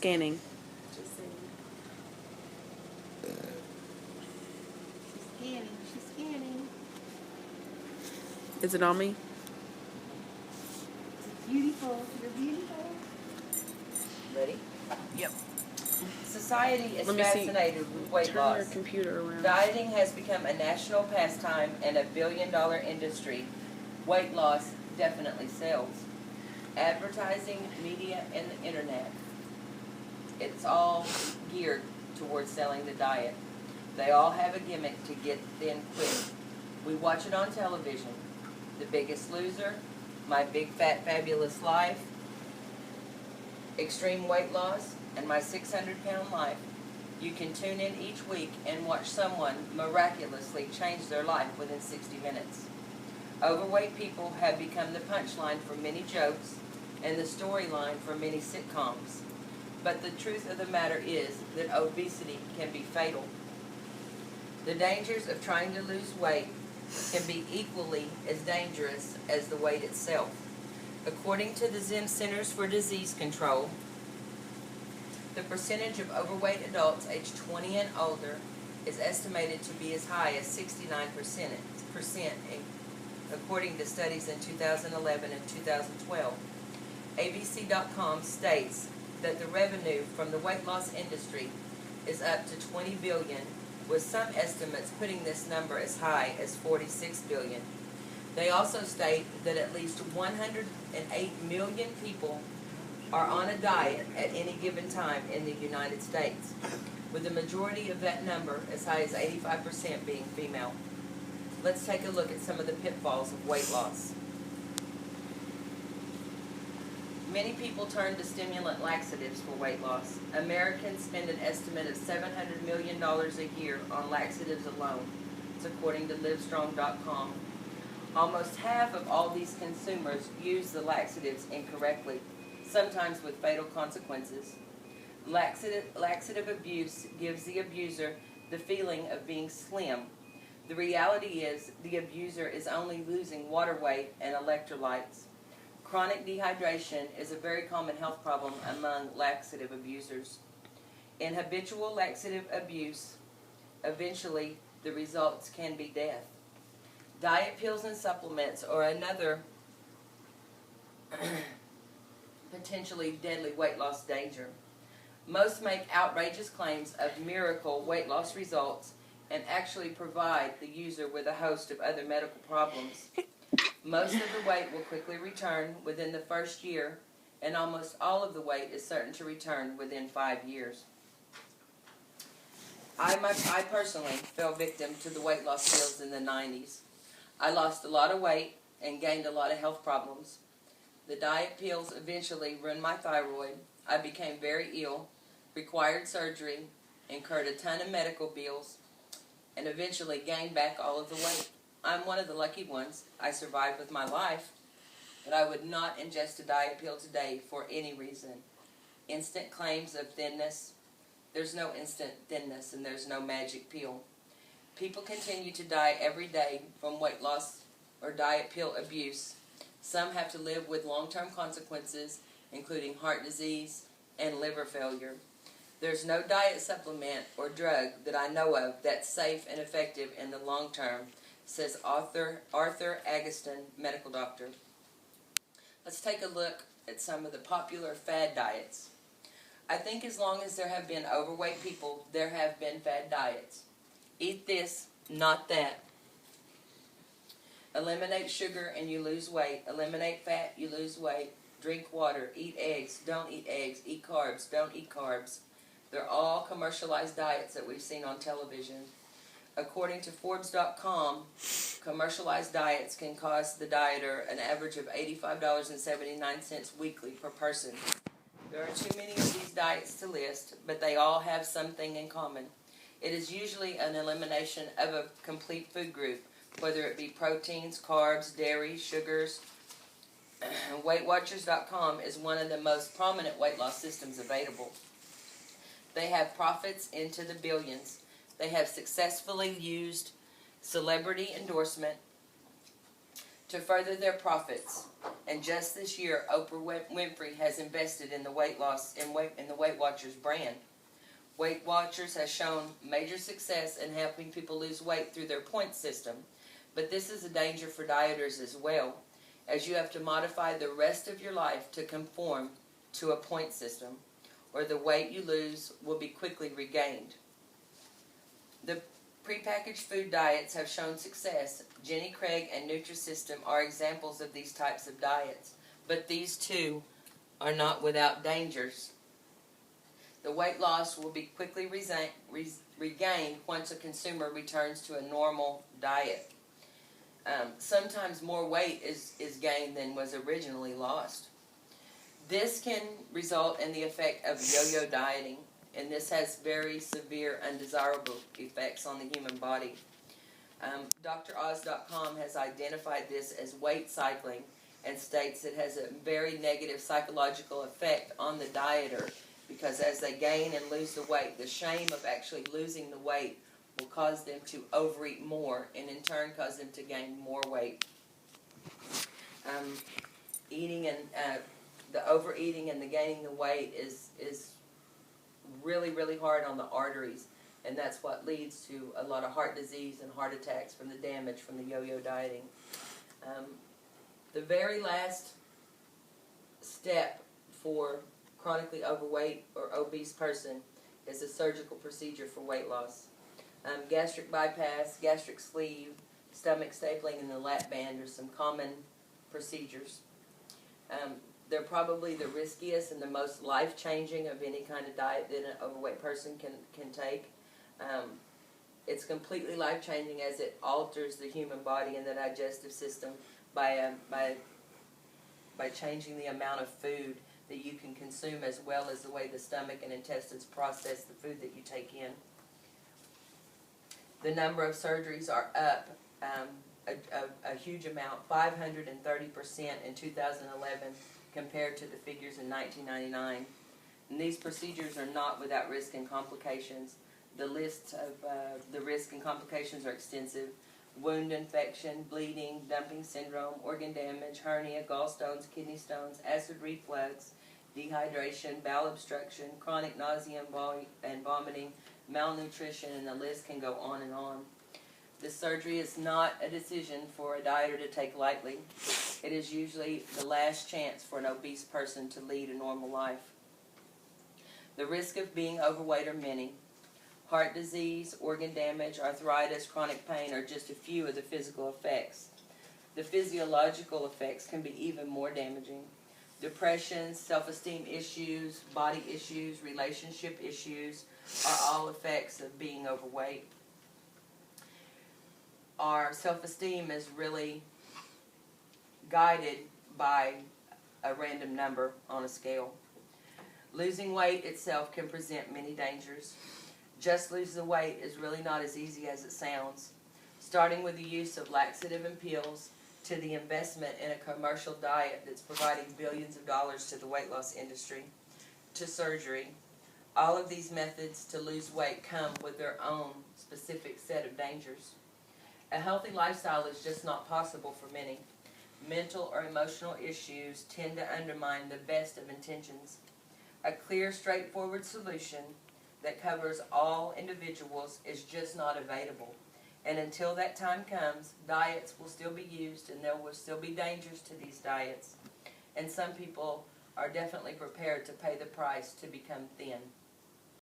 scanning. Just saying. She's scanning. She's scanning. Is it on me? Beautiful. You're beautiful. Ready? Yep. Society is Let me see. fascinated with weight Turn loss. your computer around. Dieting has become a national pastime and a billion-dollar industry. Weight loss definitely sells. Advertising, media, and the internet. It's all geared towards selling the diet. They all have a gimmick to get thin quick. We watch it on television. The Biggest Loser, My Big Fat Fabulous Life, Extreme Weight Loss, and My 600-Pound Life. You can tune in each week and watch someone miraculously change their life within 60 minutes. Overweight people have become the punchline for many jokes and the storyline for many sitcoms. But the truth of the matter is that obesity can be fatal. The dangers of trying to lose weight can be equally as dangerous as the weight itself. According to the Centers for Disease Control, the percentage of overweight adults aged 20 and older is estimated to be as high as 69%, according to studies in 2011 and 2012. ABC.com states that the revenue from the weight loss industry is up to $20 billion, with some estimates putting this number as high as $46 billion. They also state that at least 108 million people are on a diet at any given time in the United States, with the majority of that number as high as 85% being female. Let's take a look at some of the pitfalls of weight loss. Many people turn to stimulant laxatives for weight loss. Americans spend an estimate of $700 million a year on laxatives alone. It's according to Livestrong.com. Almost half of all these consumers use the laxatives incorrectly, sometimes with fatal consequences. Laxative abuse gives the abuser the feeling of being slim. The reality is the abuser is only losing water weight and electrolytes. Chronic dehydration is a very common health problem among laxative abusers. In habitual laxative abuse, eventually the results can be death. Diet pills and supplements are another potentially deadly weight loss danger. Most make outrageous claims of miracle weight loss results and actually provide the user with a host of other medical problems. Most of the weight will quickly return within the first year, and almost all of the weight is certain to return within 5 years. I personally fell victim to the weight loss pills in the 90s. I lost a lot of weight and gained a lot of health problems. The diet pills eventually ruined my thyroid. I became very ill, required surgery, incurred a ton of medical bills, and eventually gained back all of the weight. I'm one of the lucky ones. I survived with my life, but I would not ingest a diet pill today for any reason. Instant claims of thinness. There's no instant thinness and there's no magic pill. People continue to die every day from weight loss or diet pill abuse. Some have to live with long-term consequences, including heart disease and liver failure. There's no diet supplement or drug that I know of that's safe and effective in the long term, says Arthur Agustin, medical doctor. Let's take a look at some of the popular fad diets. I think as long as there have been overweight people, there have been fad diets. Eat this, not that. Eliminate sugar and you lose weight. Eliminate fat, you lose weight. Drink water. Eat eggs, don't eat eggs. Eat carbs, don't eat carbs. They're all commercialized diets that we've seen on television. According to Forbes.com, commercialized diets can cost the dieter an average of $85.79 weekly per person. There are too many of these diets to list, but they all have something in common. It is usually an elimination of a complete food group, whether it be proteins, carbs, dairy, sugars. WeightWatchers.com is one of the most prominent weight loss systems available. They have profits into the billions. They have successfully used celebrity endorsement to further their profits. And just this year, Oprah Winfrey has invested in the weight loss in the Weight Watchers brand. Weight Watchers has shown major success in helping people lose weight through their point system, but this is a danger for dieters as well, as you have to modify the rest of your life to conform to a point system, or the weight you lose will be quickly regained. The prepackaged food diets have shown success. Jenny Craig and Nutrisystem are examples of these types of diets, but these too are not without dangers. The weight loss will be quickly regained once a consumer returns to a normal diet. Sometimes more weight is gained than was originally lost. This can result in the effect of yo-yo dieting, and this has very severe undesirable effects on the human body. DrOz.com has identified this as weight cycling and states it has a very negative psychological effect on the dieter, because as they gain and lose the weight, the shame of actually losing the weight will cause them to overeat more, and in turn cause them to gain more weight. The overeating and the gaining the weight is really, really hard on the arteries, and that's what leads to a lot of heart disease and heart attacks from the damage from the yo-yo dieting. The very last step for chronically overweight or obese person is a surgical procedure for weight loss. Gastric bypass, gastric sleeve, stomach stapling, and the lap band are some common procedures. They're probably the riskiest and the most life-changing of any kind of diet that an overweight person can take. It's completely life-changing as it alters the human body and the digestive system by changing the amount of food that you can consume, as well as the way the stomach and intestines process the food that you take in. The number of surgeries are up a huge amount, 530% in 2011 compared to the figures in 1999. And these procedures are not without risk and complications. The lists of the risk and complications are extensive: wound infection, bleeding, dumping syndrome, organ damage, hernia, gallstones, kidney stones, acid reflux, dehydration, bowel obstruction, chronic nausea and vomiting, malnutrition, and the list can go on and on. This surgery is not a decision for a dieter to take lightly. It is usually the last chance for an obese person to lead a normal life. The risk of being overweight are many. Heart disease, organ damage, arthritis, chronic pain are just a few of the physical effects. The physiological effects can be even more damaging. Depression, self-esteem issues, body issues, relationship issues are all effects of being overweight. Our self-esteem is really guided by a random number on a scale. Losing weight itself can present many dangers. Just losing the weight is really not as easy as it sounds. Starting with the use of laxative and pills, to the investment in a commercial diet that's providing billions of dollars to the weight loss industry, to surgery. All of these methods to lose weight come with their own specific set of dangers. A healthy lifestyle is just not possible for many. Mental or emotional issues tend to undermine the best of intentions. A clear, straightforward solution that covers all individuals is just not available. And until that time comes, diets will still be used, and there will still be dangers to these diets. And some people are definitely prepared to pay the price to become thin.